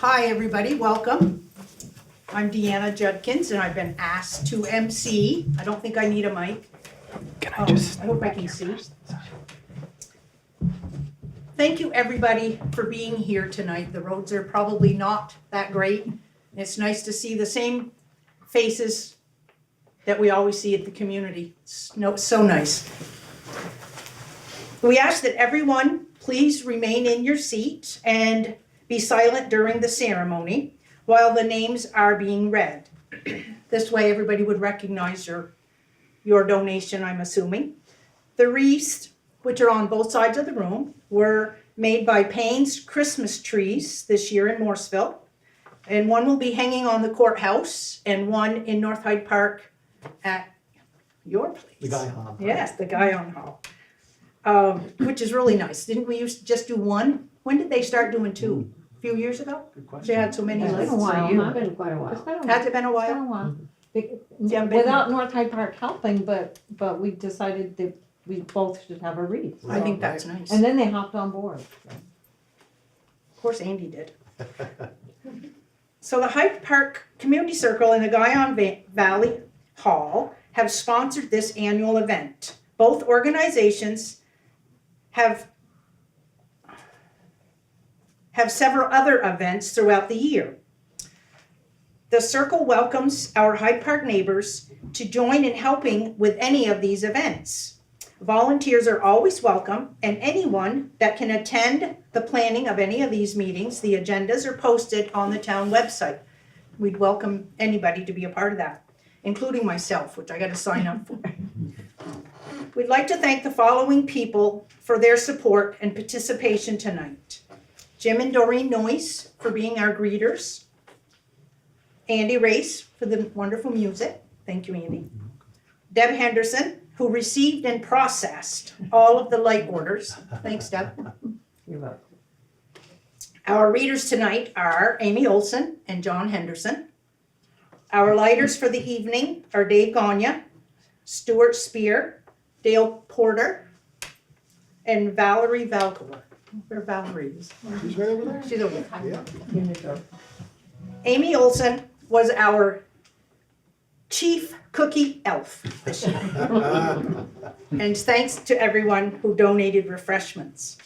Hi, everybody. Welcome. I'm Deanna Judkins, and I've been asked to MC. I don't think I need a mic. I hope I can see. Thank you, everybody, for being here tonight. The roads are probably not that great. It's nice to see the same faces that we always see at the community. It's so nice. We ask that everyone please remain in your seat and be silent during the ceremony while the names are being read. This way everybody would recognize your donation, I'm assuming. The wreaths, which are on both sides of the room, were made by Payne's Christmas Trees this year in Morrisville. And one will be hanging on the courthouse and one in North Hyde Park at your place. The Gihon Hall. Yes, the Gihon Hall. Which is really nice. Didn't we used to just do one? When did they start doing two? A few years ago? Good question. They had so many It's lights. been a while, It's huh? been quite a while. It's been a Has it been a It's been while? a while. Yeah, but- Without North Hyde Park helping, but we decided that we both should have a wreath. I think that's nice. And then they hopped on board. Of course, Andy did. So the Hyde Park Community Circle and the Gihon Valley Hall have sponsored this annual event. Both organizations have several other events throughout the year. The Circle welcomes our Hyde Park neighbors to join in helping with any of these events. Volunteers are always welcome, and anyone that can attend the planning of any of these meetings, the agendas are posted on the town website. We'd welcome anybody to be a part of that, including myself, which I got to sign up for. We'd like to thank the following people for their support and participation tonight. Jim and Doreen Noyce for being our greeters. Andy Race for the wonderful music. Thank you, Andy. Deb Henderson, who received and processed all of the light orders. Thanks, Deb. You're welcome. Our readers tonight are Amy Olson and John Henderson. Our lighters for the evening are Dave Gagne, Stuart Spear, Dale Porter, and Valerie Valcour. Where Valerie is. She's right over there. She's over there. Yeah. In the door. Amy Olson was our chief cookie elf this year. And thanks to everyone who donated refreshments.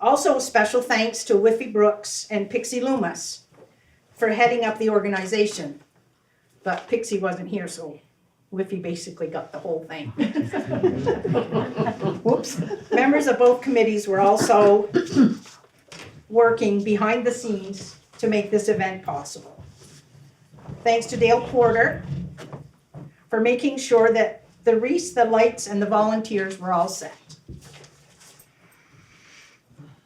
Also, a special thanks to Whiffy Brooks and Pixie Loomis for heading up the organization. But Pixie wasn't here, so Whiffy basically got the whole thing. Whoops. Members of both committees were also working behind the scenes to make this event possible. Thanks to Dale Porter for making sure that the wreaths, the lights, and the volunteers were all set.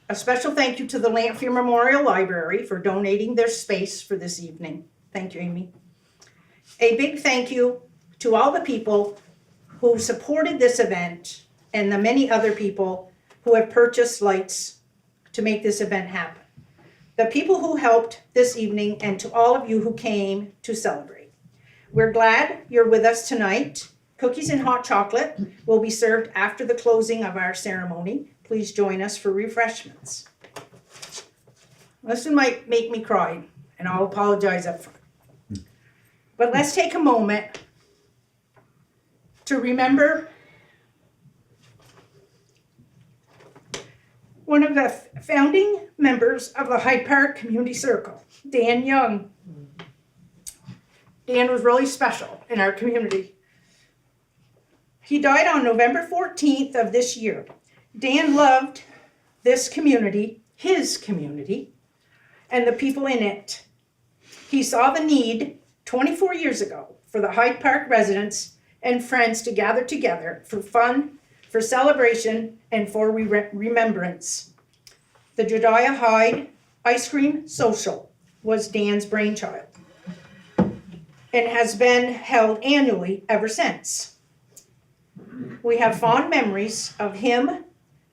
A special thank you to the Lanpher Memorial Library for donating their space for this evening. Thank you, Amy. A big thank you to all the people who supported this event and the many other people who have purchased lights to make this event happen. The people who helped this evening, and to all of you who came to celebrate. We're glad you're with us tonight. Cookies and hot chocolate will be served after the closing of our ceremony. Please join us for refreshments. This might make me cry, and I'll apologize up front. But let's take a moment to remember one of the founding members of the Hyde Park Community Circle, Dan Young. Dan was really special in our community. He died on November 14th of this year. Dan loved this community, his community, and the people in it. He saw the need 24 years ago for the Hyde Park residents and friends to gather together for fun, for celebration, and for remembrance. The Jediah Hyde Ice Cream Social was Dan's brainchild and has been held annually ever since. We have fond memories of him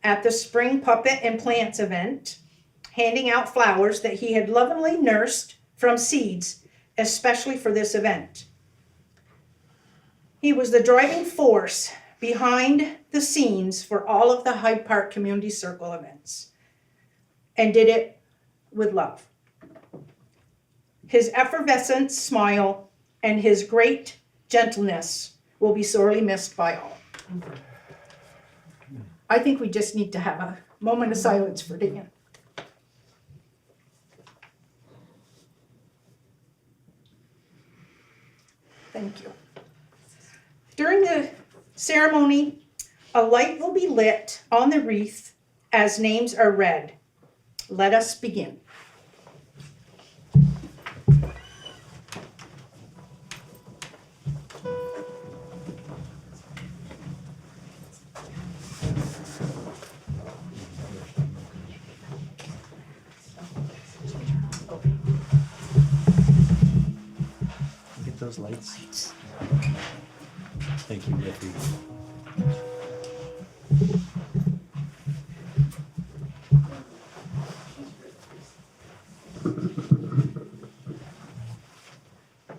at the Spring Puppet and Plants event, handing out flowers that he had lovingly nursed from seeds, especially for this event. He was the driving force behind the scenes for all of the Hyde Park Community Circle events and did it with love. His effervescent smile and his great gentleness will be sorely missed by all. I think we just need to have a moment of silence for Dan. Thank you. During the ceremony, a light will be lit on the wreath as names are read. Let us begin. Get those lights. Thank you, Ricky.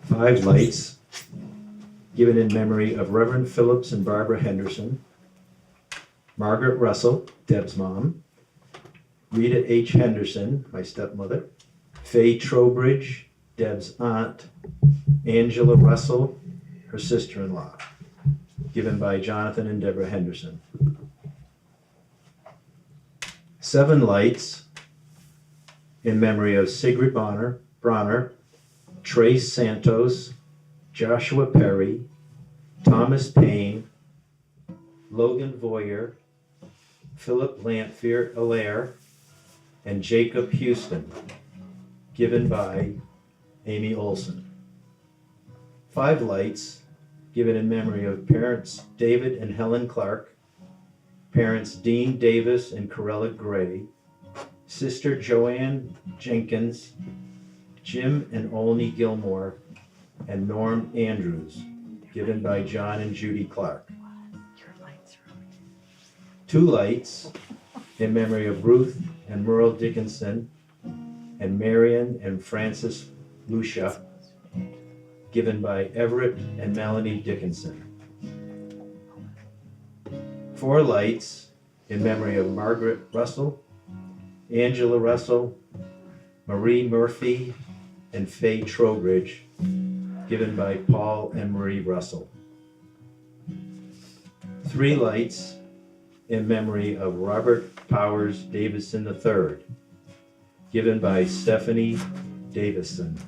Five lights given in memory of Reverend Phillips and Barbara Henderson, Margaret Russell, Deb's mom, Rita H. Henderson, my stepmother, Faye Trowbridge, Deb's aunt, Angela Russell, her sister-in-law, given by Jonathan and Deborah Henderson. 7 lights in memory of Sigrid Bronner, Trace Santos, Joshua Perry, Thomas Payne, Logan Voyer, Philip Lanpher Allaire, and Jacob Houston, given by Amy Olson. 5 lights given in memory of parents David and Helen Clark, parents Dean Davis and Corella Gray, sister Joanne Jenkins, Jim and Olney Gilmore, and Norm Andrews, given by John and Judy Clark. 2 lights in memory of Ruth and Merle Dickinson, and Marion and Francis Lucia, given by Everett and Melanie Dickinson. 4 lights in memory of Margaret Russell, Angela Russell, Marie Murphy, and Faye Trowbridge, given by Paul and Marie Russell. 3 lights in memory of Robert Powers Davison III, given by Stephanie Davison.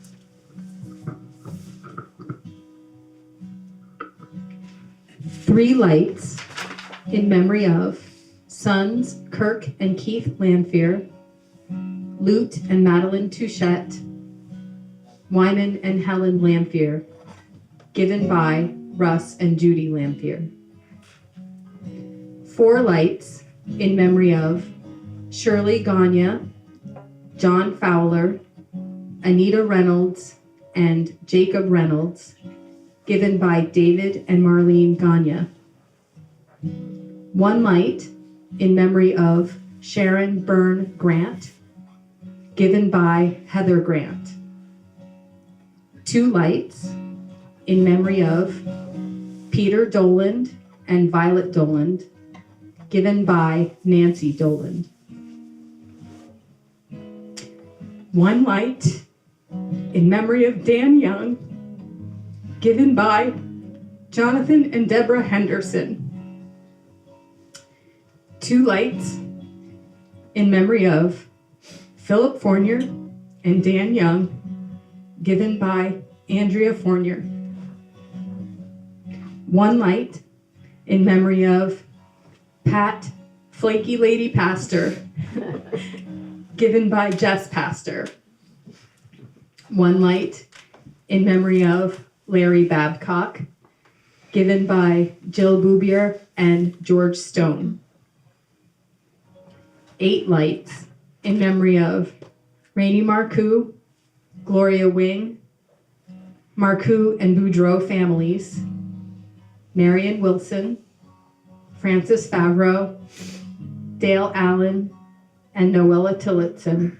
3 lights in memory of sons Kirk and Keith Lanpher, Lute and Madeline Touchette, Wyman and Helen Lanpher, given by Russ and Judy Lanpher. 4 lights in memory of Shirley Gagne, John Fowler, Anita Reynolds, and Jacob Reynolds, given by David and Marlene Gagne. 1 light in memory of Sharon Byrne Grant, given by Heather Grant. 2 lights in memory of Peter Doland and Violet Doland, given by Nancy Doland. 1 light in memory of Dan Young, given by Jonathan and Deborah Henderson. 2 lights in memory of Philip Fournier and Dan Young, given by Andrea Fournier. 1 light in memory of Pat Flaky Lady Pastor, given by Jess Pastor. 1 light in memory of Larry Babcock, given by Jill Boubier and George Stone. 8 lights in memory of Rainey Marcoux, Gloria Wing, Marcoux and Boudreau families, Marion Wilson, Francis Favreau, Dale Allen, and Noella Tillotson,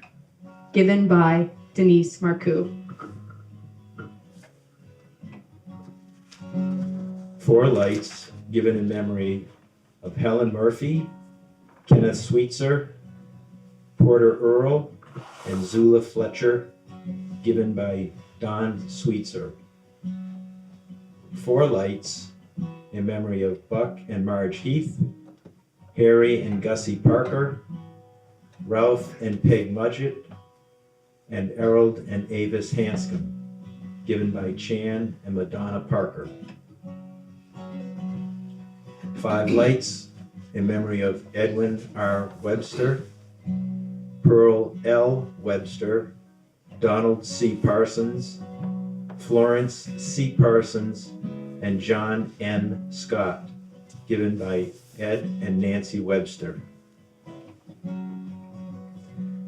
given by Denise Marcoux. 4 lights given in memory of Helen Murphy, Kenneth Sweetser, Porter Earl, and Zula Fletcher, given by Don Sweetser. 4 lights in memory of Buck and Marge Heath, Harry and Gussie Parker, Ralph and Peg Mudgett, and Errol and Avis Hanscom, given by Chan and Madonna Parker. 5 lights in memory of Edwin R. Webster, Pearl L. Webster, Donald C. Parsons, Florence C. Parsons, and John N. Scott, given by Ed and Nancy Webster.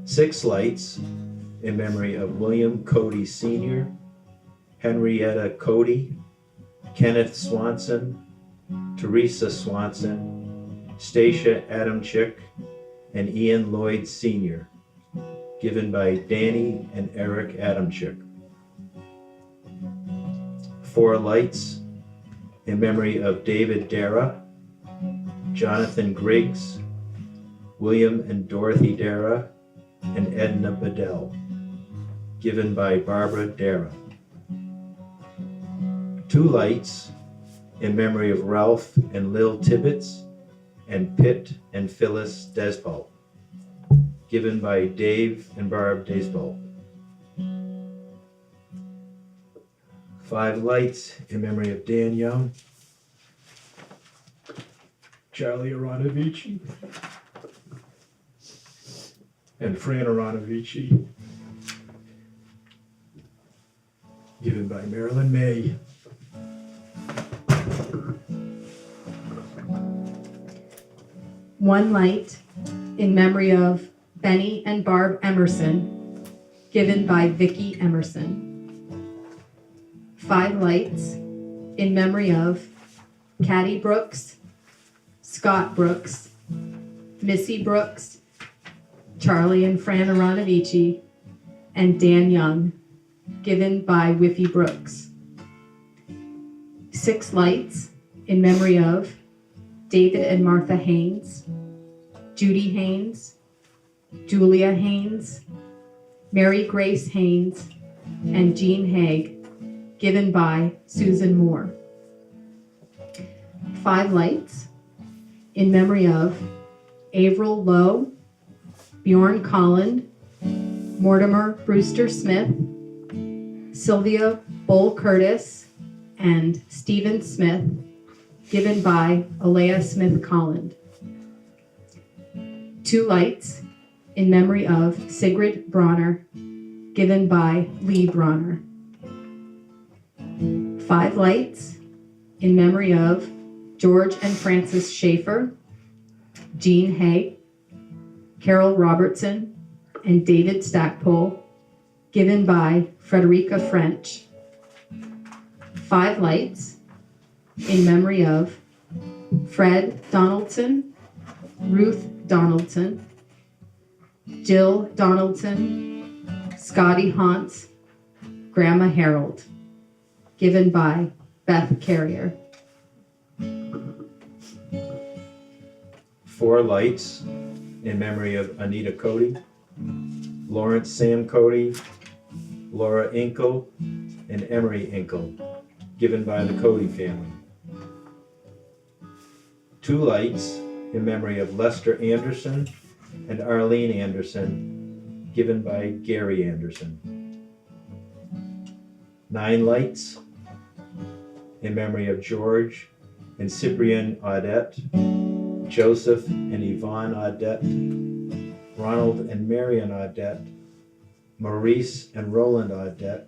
6 lights in memory of William Cody Sr., Henrietta Cody, Kenneth Swanson, Teresa Swanson, Stacia Adamczyk, and Ian Lloyd Sr., given by Danny and Eric Adamczyk. 4 lights in memory of David Dara, Jonathan Griggs, William and Dorothy Dara, and Edna Bedell, given by Barbara Dara. 2 lights in memory of Ralph and Lil Tibbetts and Pitt and Phyllis Desbolt, given by Dave and Barb Desbolt. 5 lights in memory of Dan Young, Charlie Aronovici, and Fran Aronovici, given by Marilyn May. One light in memory of Benny and Barb Emerson, given by Vicki Emerson. 5 lights in memory of Caddy Brooks, Scott Brooks, Missy Brooks, Charlie and Fran Aronovici, and Dan Young, given by Whiffy Brooks. 6 lights in memory of David and Martha Haynes, Judy Haynes, Julia Haynes, Mary Grace Haynes, and Jean Haig, given by Susan Moore. 5 lights in memory of Avril Lowe, Bjorn Collin, Mortimer Brewster Smith, Sylvia Bull Curtis, and Stephen Smith, given by Alea Smith Colland. 2 lights in memory of Sigrid Bronner, given by Lee Bronner. 5 lights in memory of George and Frances Schaefer, Jean Hay, Carol Robertson, and David Stackpole, given by Frederica French. 5 lights in memory of Fred Donaldson, Ruth Donaldson, Jill Donaldson, Scotty Hauntz, Grandma Harold, given by Beth Carrier. 4 lights in memory of Anita Cody, Lawrence Sam Cody, Laura Inkle, and Emery Inkle, given by the Cody family. 2 lights in memory of Lester Anderson and Arlene Anderson, given by Gary Anderson. 9 lights in memory of George and Cyprian Audette, Joseph and Yvonne Audette, Ronald and Marion Audette, Maurice and Roland Audette,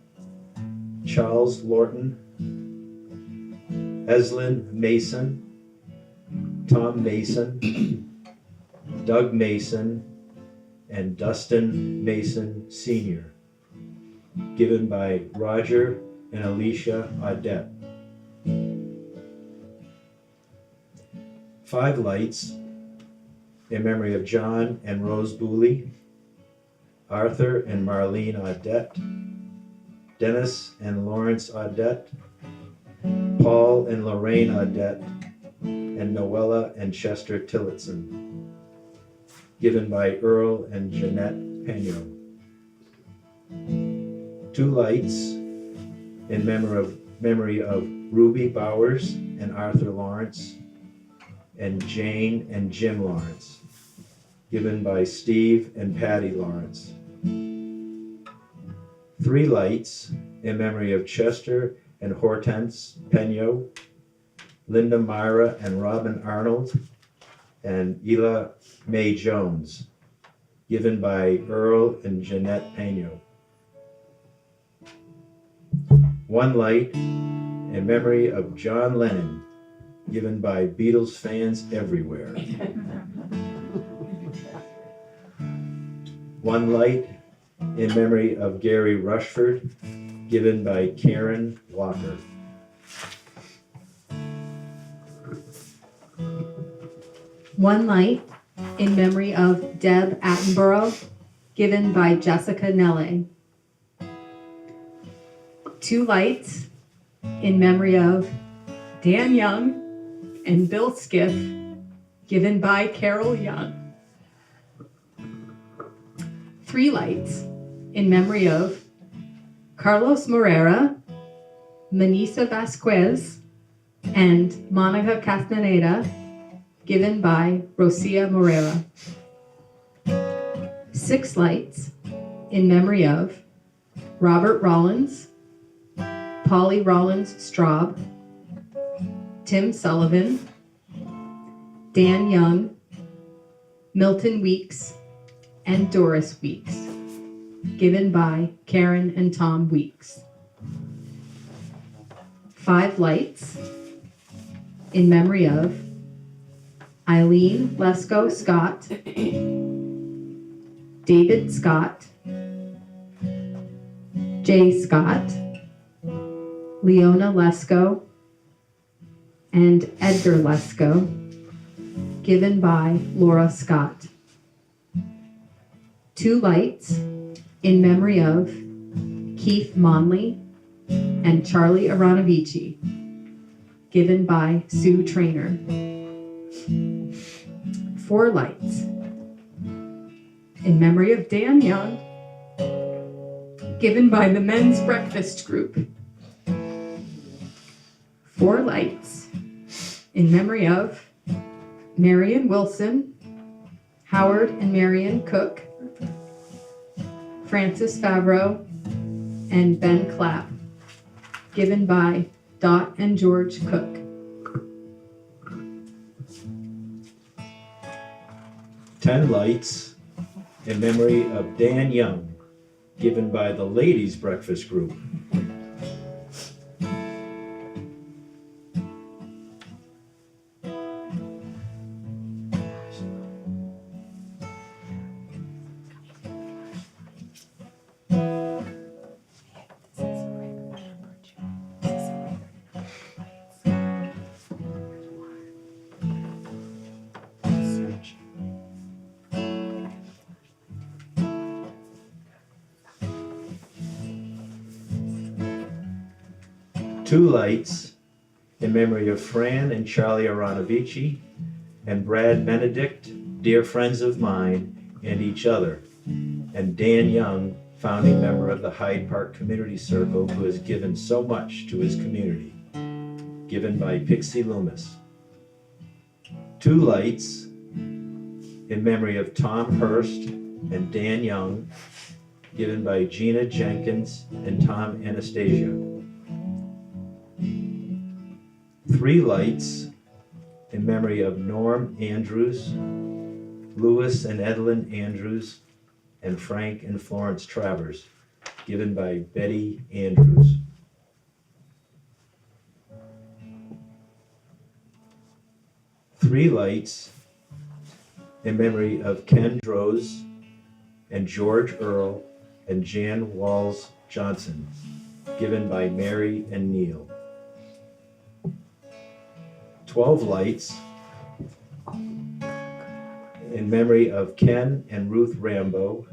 Charles Lorton, Eslyn Mason, Tom Mason, Doug Mason, and Dustin Mason Sr., given by Roger and Alicia Audette. 5 lights in memory of John and Rose Booley, Arthur and Marlene Audette, Dennis and Lawrence Audette, Paul and Lorraine Audette, and Noella and Chester Tillotson, given by Earl and Jeanette Penio. 2 lights in memory of Ruby Bowers and Arthur Lawrence, and Jane and Jim Lawrence, given by Steve and Patty Lawrence. 3 lights in memory of Chester and Hortense Penyo, Linda Myra and Robin Arnold, and Ela Mae Jones, given by Earl and Jeanette Penyo. 1 light in memory of John Lennon, given by Beatles fans everywhere. 1 light in memory of Gary Rushford, given by Karen Walker. One light in memory of Deb Attenborough, given by Jessica Nelle. 2 lights in memory of Dan Young and Bill Skiff, given by Carol Young. 3 lights in memory of Carlos Morera, Manisa Vasquez, and Monica Castaneda, given by Rosia Morera. 6 lights in memory of Robert Rollins, Polly Rollins Straub, Tim Sullivan, Dan Young, Milton Weeks, and Doris Weeks, given by Karen and Tom Weeks. 5 lights in memory of Eileen Lesko Scott, David Scott, Jay Scott, Leona Lesko, and Edgar Lesko, given by Laura Scott. 2 lights in memory of Keith Monley and Charlie Aranavici, given by Sue Trainer. 4 lights in memory of Dan Young, given by the Men's Breakfast Group. 4 lights in memory of Marion Wilson, Howard and Marion Cook, Francis Favreau, and Ben Clapp, given by Dot and George Cook. 10 lights in memory of Dan Young, given by the Ladies Breakfast Group. Two lights in memory of Fran and Charlie Aranavici and Brad Benedict, dear friends of mine and each other, and Dan Young, founding member of the Hyde Park Community Circle, who has given so much to his community, given by Pixie Loomis. Two lights in memory of Tom Hurst and Dan Young, given by Gina Jenkins and Tom Anastasia. 3 lights in memory of Norm Andrews, Louis and Edelyn Andrews, and Frank and Florence Travers, given by Betty Andrews. Three lights in memory of Ken Droz and George Earl and Jan Walls Johnson, given by Mary and Neil. 12 lights in memory of Ken and Ruth Rambo,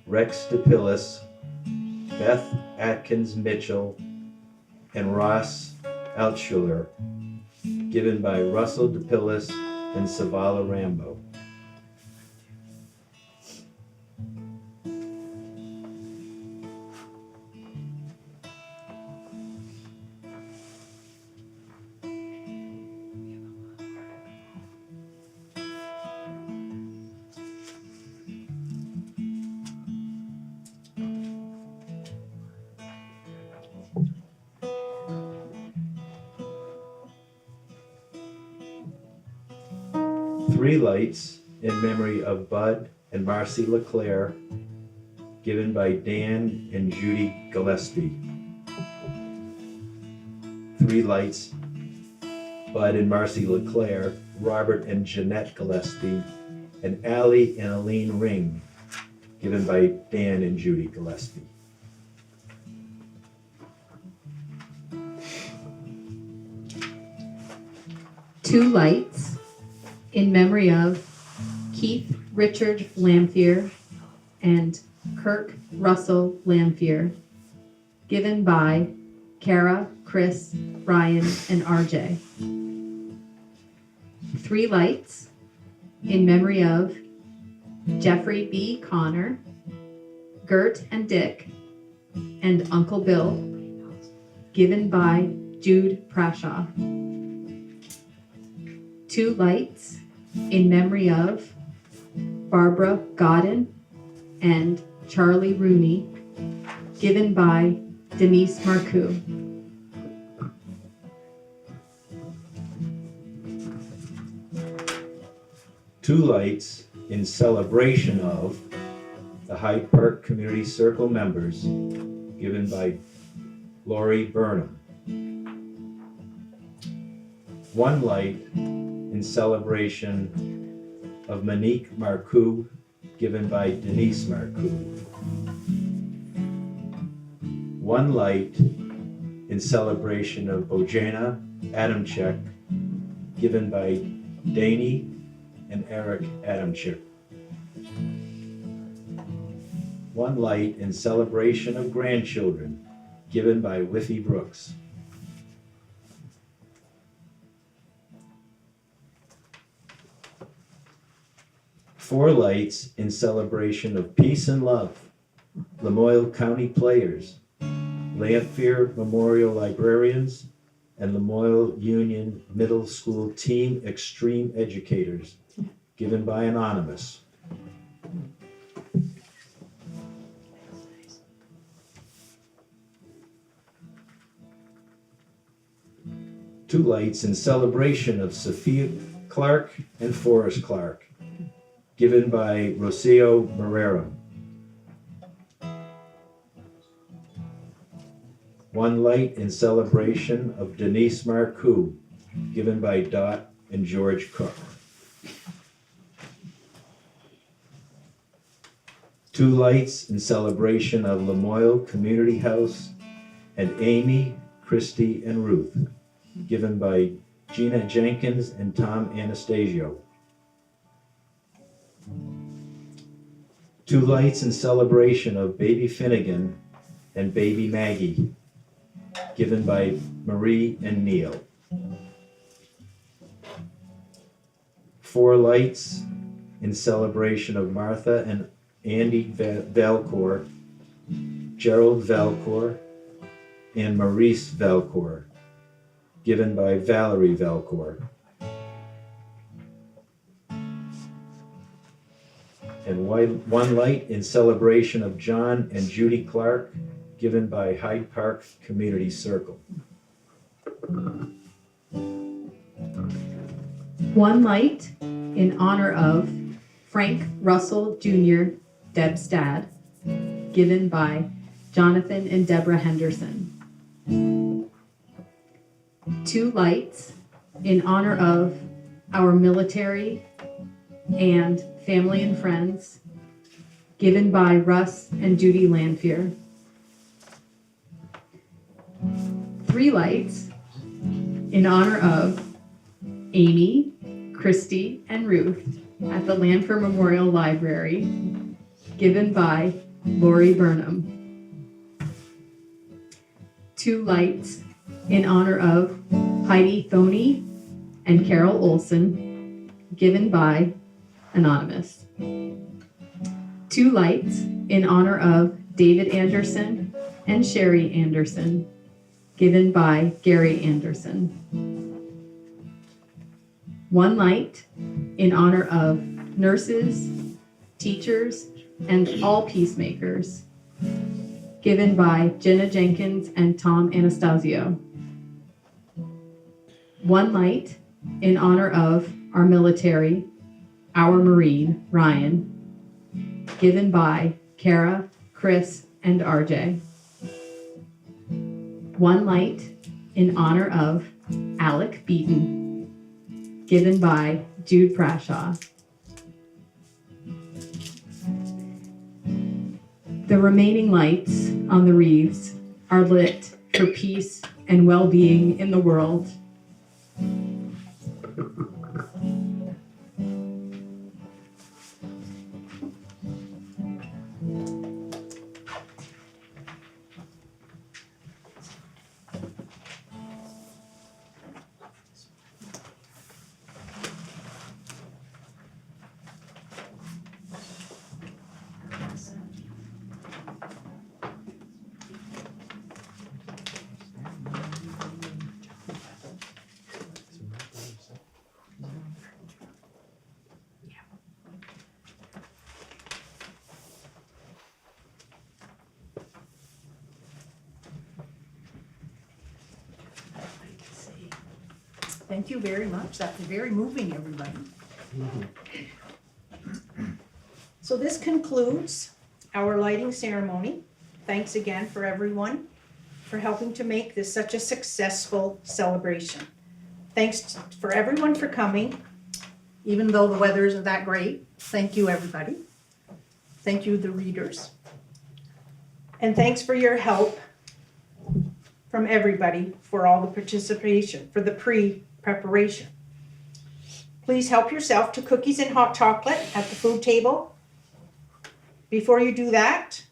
Rex DePillis, Beth Atkins Mitchell, and Ross Altschuler, given by Russell DePillis and Savala Rambo. 3 lights in memory of Bud and Marcy LeClaire, given by Dan and Judy Gillespie. 3 lights, Bud and Marcy LeClaire, Robert and Jeanette Gillespie, and Allie and Aline Ring, given by Dan and Judy Gillespie. Two lights in memory of Keith Richard Lanpher and Kirk Russell Lanpher, given by Kara, Chris, Brian, and RJ. 3 lights in memory of Jeffrey B. Connor, Gert and Dick, and Uncle Bill, given by Jude Prashaw. 2 lights in memory of Barbara Godden and Charlie Rooney, given by Denise Marcoux. Two lights in celebration of the Hyde Park Community Circle members, given by Lori Burnham. 1 light in celebration of Monique Marcoux, given by Denise Marcoux. 1 light in celebration of Bojana Adamczyk, given by Danny and Eric Adamczyk. 1 light in celebration of grandchildren, given by Whiffy Brooks. Four lights in celebration of peace and love, Lamoille County Players, Lanpher Memorial Librarians, and Lamoille Union Middle School Team Extreme Educators, given by Anonymous. Two lights in celebration of Sophia Clark and Forrest Clark, given by Rocio Marrero. 1 light in celebration of Denise Marcoux, given by Dot and George Cook. 2 lights in celebration of Lamoille Community House and Amy, Christy, and Ruth, given by Gina Jenkins and Tom Anastasio. 2 lights in celebration of Baby Finnegan and Baby Maggie, given by Marie and Neil. 4 lights in celebration of Martha and Andy Valcourt, Gerald Valcourt, and Maurice Valcourt, given by Valerie Valcourt. And 1 light in celebration of John and Judy Clark, given by Hyde Park Community Circle. 1 light in honor of Frank Russell Jr. Debstad, given by Jonathan and Deborah Henderson. 2 lights in honor of our military and family and friends, given by Russ and Judy Lanpher. 3 lights in honor of Amy, Christy, and Ruth at the Lanpher Memorial Library, given by Lori Burnham. 2 lights in honor of Heidi Thoney and Carol Olson, given by Anonymous. 2 lights in honor of David Anderson and Sherry Anderson, given by Gary Anderson. 1 light in honor of nurses, teachers, and all peacemakers, given by Jenna Jenkins and Tom Anastasio. 1 light in honor of our military Our Marine, Ryan. Given by Kara, Chris, and RJ. 1 light in honor of Alec Beaton. Given by Jude Brashaw. The remaining lights on the wreaths are lit for peace and well-being in the world. Thank you very much. That was very moving, everybody. So this concludes our lighting ceremony. Thanks again for everyone for helping to make this such a successful celebration. Thanks for everyone for coming, even though the weather isn't that great. Thank you, everybody. Thank you, the readers. And thanks for your help from everybody for all the participation, for the pre-preparation. Please help yourself to cookies and hot chocolate at the food table. Before you do that,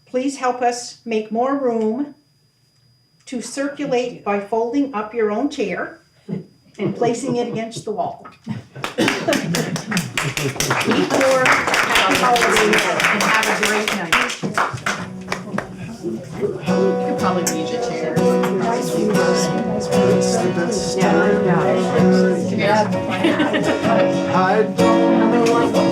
please help us make more room to circulate by folding up your own chair and placing it against the wall. Eat more, happy holidays, and have a great night. You could probably need the chair. I don't know.